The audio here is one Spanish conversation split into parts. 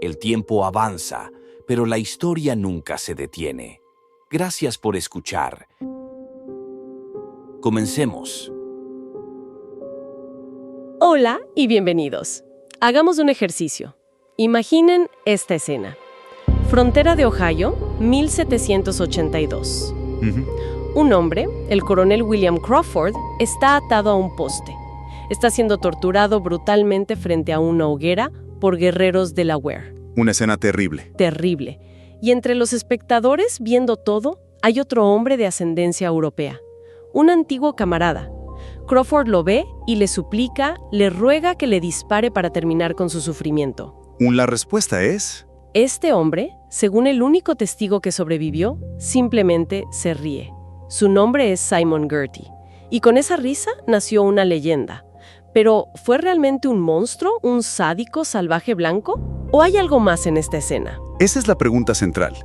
El tiempo avanza, pero la historia nunca se detiene. Gracias por escuchar. Comencemos. Hola y bienvenidos. Hagamos un ejercicio. Imaginen esta escena. Frontera de Ohio, 1782. Un hombre, el coronel William Crawford, está atado a un poste. Está siendo torturado brutalmente frente a una hoguera por guerreros de Delaware. Una escena terrible. Terrible. Y entre los espectadores, viendo todo, hay otro hombre de ascendencia europea. Un antiguo camarada. Crawford lo ve y le suplica, le ruega que le dispare para terminar con su sufrimiento. La respuesta es... Este hombre, según el único testigo que sobrevivió, simplemente se ríe. Su nombre es Simon Girty. Y con esa risa nació una leyenda. Pero, ¿fue realmente un monstruo, un sádico salvaje blanco? ¿O hay algo más en esta escena? Esa es la pregunta central.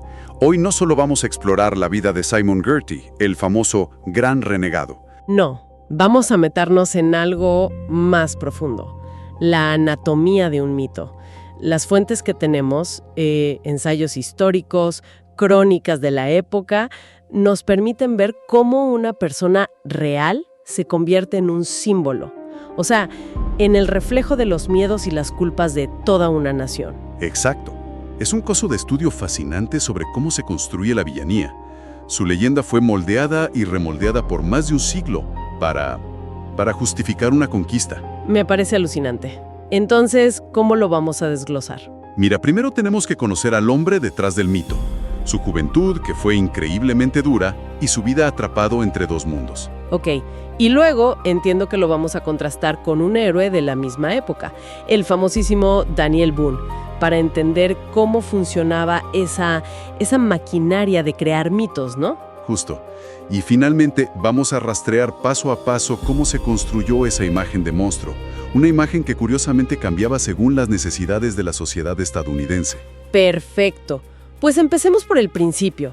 Hoy no solo vamos a explorar la vida de Simon Girty, el famoso gran renegado. No, vamos a meternos en algo más profundo. La anatomía de un mito. Las fuentes que tenemos, ensayos históricos, crónicas de la época, nos permiten ver cómo una persona real se convierte en un símbolo. O sea, en el reflejo de los miedos y las culpas de toda una nación. Exacto. Es un caso de estudio fascinante sobre cómo se construye la villanía. Su leyenda fue moldeada y remoldeada por más de un siglo para justificar una conquista. Me parece alucinante. Entonces, ¿cómo lo vamos a desglosar? Mira, primero tenemos que conocer al hombre detrás del mito. Su juventud, que fue increíblemente dura, y su vida atrapado entre dos mundos. Ok, y luego entiendo que lo vamos a contrastar con un héroe de la misma época, el famosísimo Daniel Boone, para entender cómo funcionaba esa maquinaria de crear mitos, ¿no? Justo. Y finalmente vamos a rastrear paso a paso cómo se construyó esa imagen de monstruo, una imagen que curiosamente cambiaba según las necesidades de la sociedad estadounidense. Perfecto. Pues empecemos por el principio.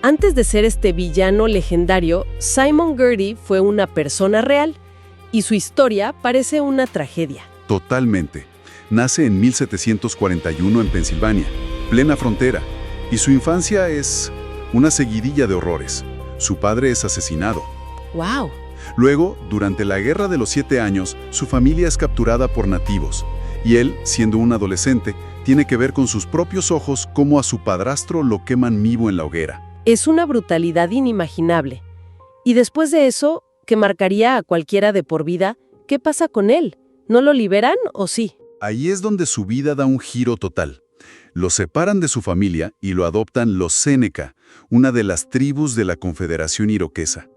Antes de ser este villano legendario, Simon Girty fue una persona real y su historia parece una tragedia. Totalmente. Nace en 1741 en Pensilvania, plena frontera, y su infancia es una seguidilla de horrores. Su padre es asesinado. ¡Wow! Luego, durante la Guerra de los 7 años, su familia es capturada por nativos, y él, siendo un adolescente, tiene que ver con sus propios ojos cómo a su padrastro lo queman vivo en la hoguera. Es una brutalidad inimaginable. Y después de eso, que marcaría a cualquiera de por vida, ¿qué pasa con él? ¿No lo liberan o sí? Ahí es donde su vida da un giro total. Lo separan de su familia y lo adoptan los Seneca, una de las tribus de la Confederación Iroquesa.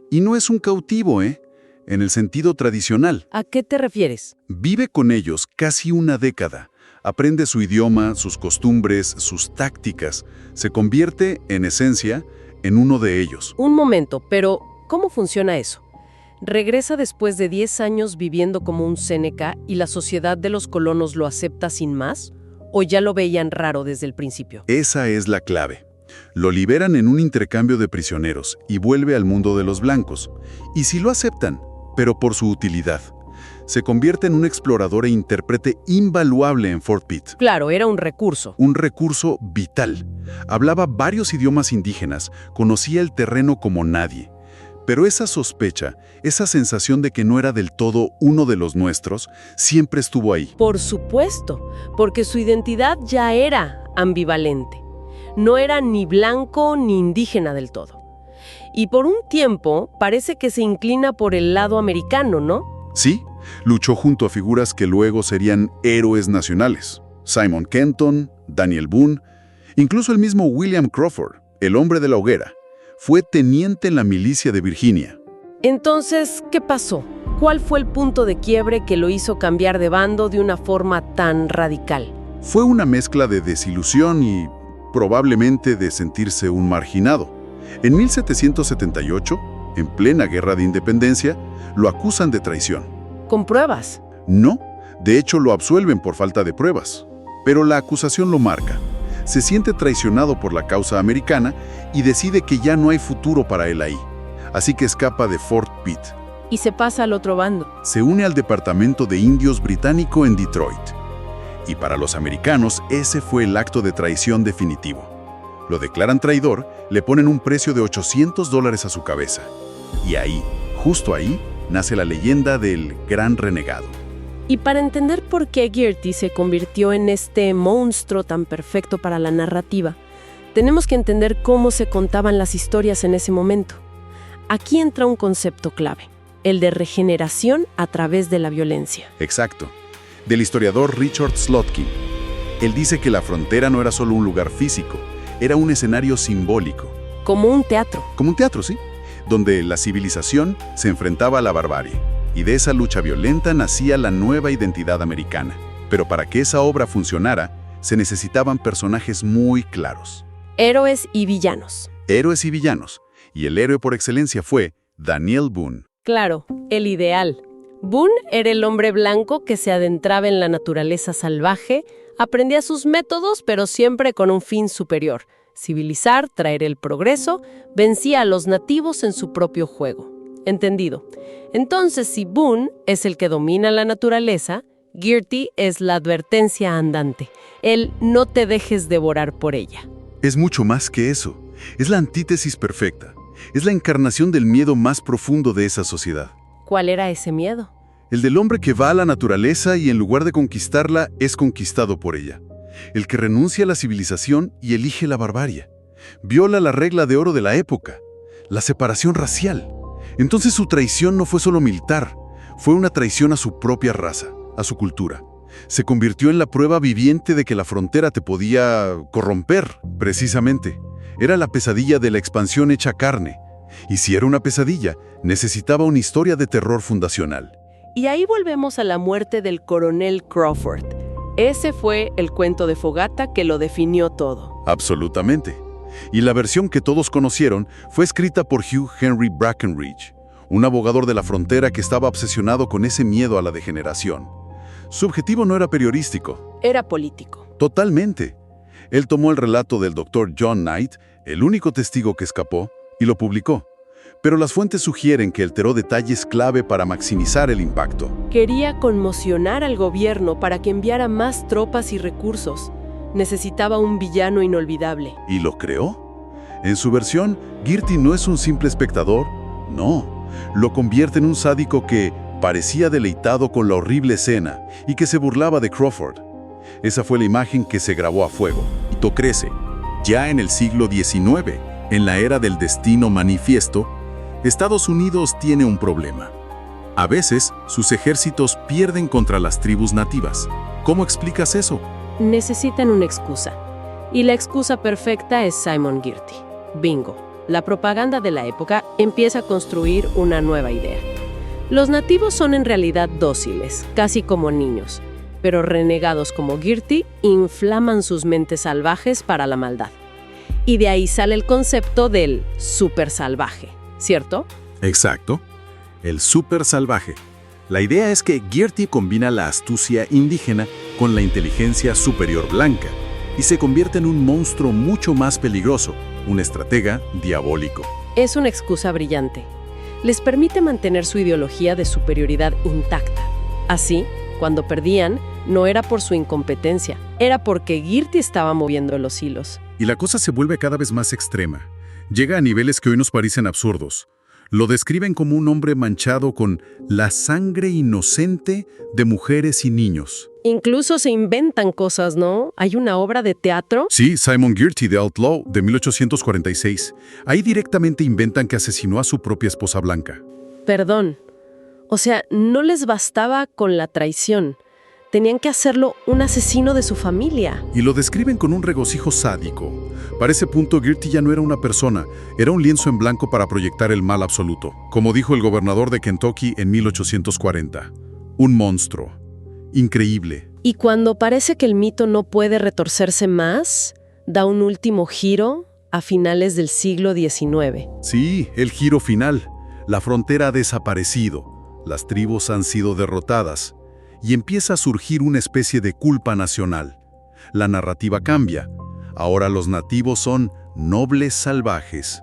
Y no es un cautivo, en el sentido tradicional. ¿A qué te refieres? Vive con ellos casi una década. Aprende su idioma, sus costumbres, sus tácticas. Se convierte, en esencia, en uno de ellos. Un momento, pero ¿cómo funciona eso? ¿Regresa después de 10 años viviendo como un Seneca y la sociedad de los colonos lo acepta sin más? ¿O ya lo veían raro desde el principio? Esa es la clave. Lo liberan en un intercambio de prisioneros y vuelve al mundo de los blancos. Y sí lo aceptan, pero por su utilidad. Se convierte en un explorador e intérprete invaluable en Fort Pitt. Claro, era un recurso. Un recurso vital. Hablaba varios idiomas indígenas, conocía el terreno como nadie. Pero esa sospecha, esa sensación de que no era del todo uno de los nuestros, siempre estuvo ahí. Por supuesto, porque su identidad ya era ambivalente. No era ni blanco ni indígena del todo. Y por un tiempo parece que se inclina por el lado americano, ¿no? Sí, luchó junto a figuras que luego serían héroes nacionales. Simon Kenton, Daniel Boone, incluso el mismo William Crawford, el hombre de la hoguera, fue teniente en la milicia de Virginia. Entonces, ¿qué pasó? ¿Cuál fue el punto de quiebre que lo hizo cambiar de bando de una forma tan radical? Fue una mezcla de desilusión y probablemente de sentirse un marginado. En 1778, en plena Guerra de Independencia, lo acusan de traición. ¿Con pruebas? No, de hecho lo absuelven por falta de pruebas. Pero la acusación lo marca. Se siente traicionado por la causa americana y decide que ya no hay futuro para él ahí. Así que escapa de Fort Pitt. Y se pasa al otro bando. Se une al Departamento de Indios británico en Detroit. Y para los americanos, ese fue el acto de traición definitivo. Lo declaran traidor, le ponen un precio de $800 a su cabeza. Y ahí, justo ahí, nace la leyenda del gran renegado. Y para entender por qué Girty se convirtió en este monstruo tan perfecto para la narrativa, tenemos que entender cómo se contaban las historias en ese momento. Aquí entra un concepto clave, el de regeneración a través de la violencia. Exacto. Del historiador Richard Slotkin. Él dice que la frontera no era solo un lugar físico, era un escenario simbólico. Como un teatro. Como un teatro, sí, donde la civilización se enfrentaba a la barbarie. Y de esa lucha violenta nacía la nueva identidad americana. Pero para que esa obra funcionara, se necesitaban personajes muy claros. Héroes y villanos. Héroes y villanos. Y el héroe por excelencia fue Daniel Boone. Claro, el ideal. Boone era el hombre blanco que se adentraba en la naturaleza salvaje, aprendía sus métodos, pero siempre con un fin superior: civilizar, traer el progreso, vencía a los nativos en su propio juego. ¿Entendido? Entonces, si Boone es el que domina la naturaleza, Girty es la advertencia andante. El no te dejes devorar por ella. Es mucho más que eso. Es la antítesis perfecta. Es la encarnación del miedo más profundo de esa sociedad. ¿Cuál era ese miedo? El del hombre que va a la naturaleza y en lugar de conquistarla, es conquistado por ella. El que renuncia a la civilización y elige la barbarie. Viola la regla de oro de la época, la separación racial. Entonces su traición no fue solo militar, fue una traición a su propia raza, a su cultura. Se convirtió en la prueba viviente de que la frontera te podía corromper, precisamente. Era la pesadilla de la expansión hecha carne. Y si era una pesadilla, necesitaba una historia de terror fundacional. Y ahí volvemos a la muerte del coronel Crawford. Ese fue el cuento de Fogata que lo definió todo. Absolutamente. Y la versión que todos conocieron fue escrita por Hugh Henry Brackenridge, un abogador de la frontera que estaba obsesionado con ese miedo a la degeneración. Su objetivo no era periodístico. Era político. Totalmente. Él tomó el relato del Dr. John Knight, el único testigo que escapó, y lo publicó. Pero las fuentes sugieren que alteró detalles clave para maximizar el impacto. Quería conmocionar al gobierno para que enviara más tropas y recursos. Necesitaba un villano inolvidable. ¿Y lo creó? En su versión, Girty no es un simple espectador, no. Lo convierte en un sádico que parecía deleitado con la horrible escena y que se burlaba de Crawford. Esa fue la imagen que se grabó a fuego. Y crece. Ya en el siglo XIX, en la era del destino manifiesto, Estados Unidos tiene un problema. A veces, sus ejércitos pierden contra las tribus nativas. ¿Cómo explicas eso? Necesitan una excusa. Y la excusa perfecta es Simon Girty. Bingo. La propaganda de la época empieza a construir una nueva idea. Los nativos son en realidad dóciles, casi como niños, pero renegados como Girty inflaman sus mentes salvajes para la maldad. Y de ahí sale el concepto del súper salvaje, ¿cierto? Exacto. El súper salvaje. La idea es que Girty combina la astucia indígena con la inteligencia superior blanca y se convierte en un monstruo mucho más peligroso, un estratega diabólico. Es una excusa brillante. Les permite mantener su ideología de superioridad intacta. Así, cuando perdían, no era por su incompetencia, era porque Girty estaba moviendo los hilos. Y la cosa se vuelve cada vez más extrema. Llega a niveles que hoy nos parecen absurdos. Lo describen como un hombre manchado con la sangre inocente de mujeres y niños. Incluso se inventan cosas, ¿no? Hay una obra de teatro. Sí, Simon Girty, The Outlaw, de 1846. Ahí directamente inventan que asesinó a su propia esposa blanca. Perdón. O sea, no les bastaba con la traición. Tenían que hacerlo un asesino de su familia. Y lo describen con un regocijo sádico. Para ese punto, Girty ya no era una persona, era un lienzo en blanco para proyectar el mal absoluto. Como dijo el gobernador de Kentucky en 1840. Un monstruo. Increíble. Y cuando parece que el mito no puede retorcerse más, da un último giro a finales del siglo XIX. Sí, el giro final. La frontera ha desaparecido. Las tribus han sido derrotadas. Y empieza a surgir una especie de culpa nacional. La narrativa cambia. Ahora los nativos son nobles salvajes.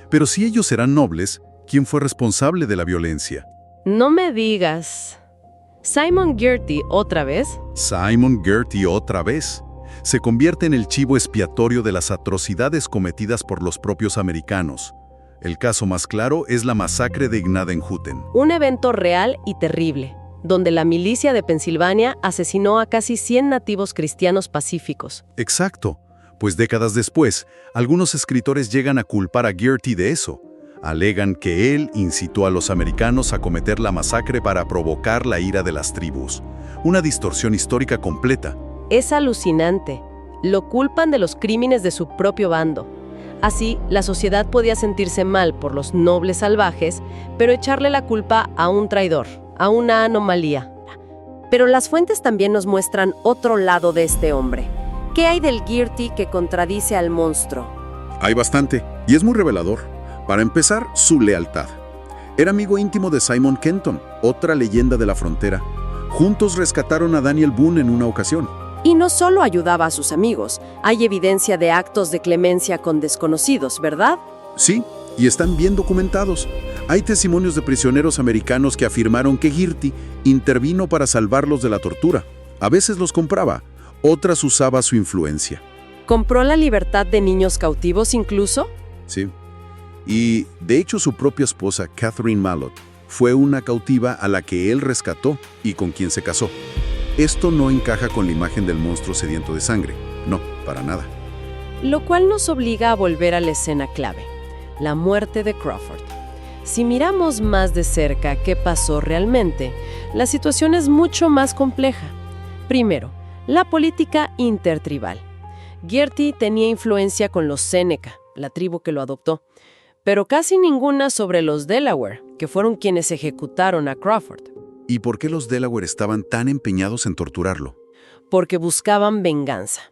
Pero si ellos eran nobles, ¿quién fue responsable de la violencia? No me digas. Simon Girty otra vez. Simon Girty otra vez. Se convierte en el chivo expiatorio de las atrocidades cometidas por los propios americanos. El caso más claro es la masacre de Gnadenhutten. Un evento real y terrible, donde la milicia de Pensilvania asesinó a casi 100 nativos cristianos pacíficos. Exacto, pues décadas después, algunos escritores llegan a culpar a Girty de eso. Alegan que él incitó a los americanos a cometer la masacre para provocar la ira de las tribus. Una distorsión histórica completa. Es alucinante. Lo culpan de los crímenes de su propio bando. Así, la sociedad podía sentirse mal por los nobles salvajes, pero echarle la culpa a un traidor, a una anomalía. Pero las fuentes también nos muestran otro lado de este hombre. ¿Qué hay del Girty que contradice al monstruo? Hay bastante, y es muy revelador. Para empezar, su lealtad. Era amigo íntimo de Simon Kenton, otra leyenda de la frontera. Juntos rescataron a Daniel Boone en una ocasión. Y no solo ayudaba a sus amigos, hay evidencia de actos de clemencia con desconocidos, ¿verdad? Sí, y están bien documentados. Hay testimonios de prisioneros americanos que afirmaron que Girty intervino para salvarlos de la tortura. A veces los compraba, otras usaba su influencia. ¿Compró la libertad de niños cautivos incluso? Sí. Y, de hecho, su propia esposa, Catherine Mallott, fue una cautiva a la que él rescató y con quien se casó. Esto no encaja con la imagen del monstruo sediento de sangre. No, para nada. Lo cual nos obliga a volver a la escena clave, la muerte de Crawford. Si miramos más de cerca qué pasó realmente, la situación es mucho más compleja. Primero, la política intertribal. Girty tenía influencia con los Seneca, la tribu que lo adoptó, pero casi ninguna sobre los Delaware, que fueron quienes ejecutaron a Crawford. ¿Y por qué los Delaware estaban tan empeñados en torturarlo? Porque buscaban venganza.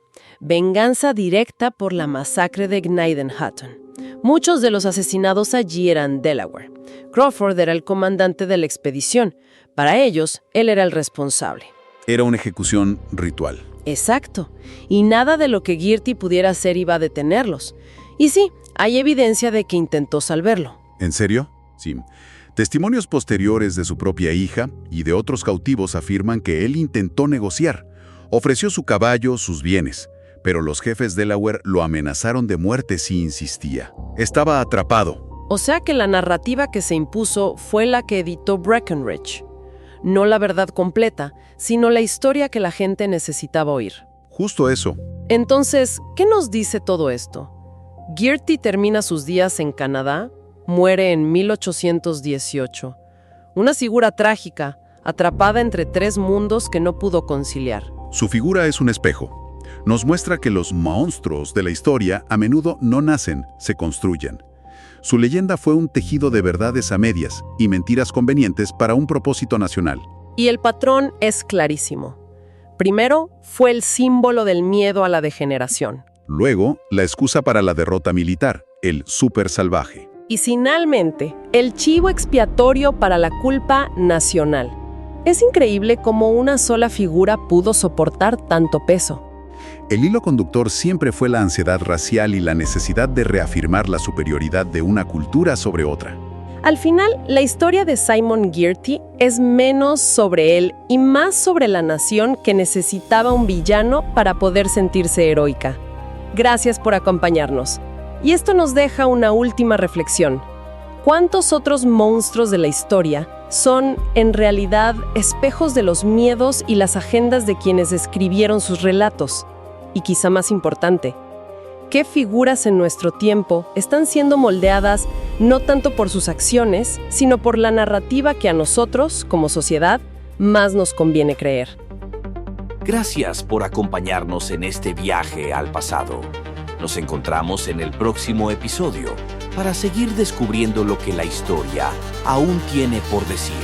Venganza directa por la masacre de Gnadenhutten. Muchos de los asesinados allí eran Delaware. Crawford era el comandante de la expedición. Para ellos, él era el responsable. Era una ejecución ritual. Exacto. Y nada de lo que Girty pudiera hacer iba a detenerlos. Y sí, hay evidencia de que intentó salvarlo. ¿En serio? Sí. Testimonios posteriores de su propia hija y de otros cautivos afirman que él intentó negociar. Ofreció su caballo, sus bienes, pero los jefes Delaware lo amenazaron de muerte si insistía. Estaba atrapado. O sea que la narrativa que se impuso fue la que editó Breckinridge. No la verdad completa, sino la historia que la gente necesitaba oír. Justo eso. Entonces, ¿qué nos dice todo esto? Girty termina sus días en Canadá, muere en 1818. Una figura trágica, atrapada entre tres mundos que no pudo conciliar. Su figura es un espejo. Nos muestra que los monstruos de la historia a menudo no nacen, se construyen. Su leyenda fue un tejido de verdades a medias y mentiras convenientes para un propósito nacional. Y el patrón es clarísimo. Primero, fue el símbolo del miedo a la degeneración. Luego, la excusa para la derrota militar, el súper salvaje. Y finalmente, el chivo expiatorio para la culpa nacional. Es increíble cómo una sola figura pudo soportar tanto peso. El hilo conductor siempre fue la ansiedad racial y la necesidad de reafirmar la superioridad de una cultura sobre otra. Al final, la historia de Simon Girty es menos sobre él y más sobre la nación que necesitaba un villano para poder sentirse heroica. Gracias por acompañarnos. Y esto nos deja una última reflexión. ¿Cuántos otros monstruos de la historia son, en realidad, espejos de los miedos y las agendas de quienes escribieron sus relatos? Y quizá más importante, ¿qué figuras en nuestro tiempo están siendo moldeadas no tanto por sus acciones, sino por la narrativa que a nosotros, como sociedad, más nos conviene creer? Gracias por acompañarnos en este viaje al pasado. Nos encontramos en el próximo episodio para seguir descubriendo lo que la historia aún tiene por decir.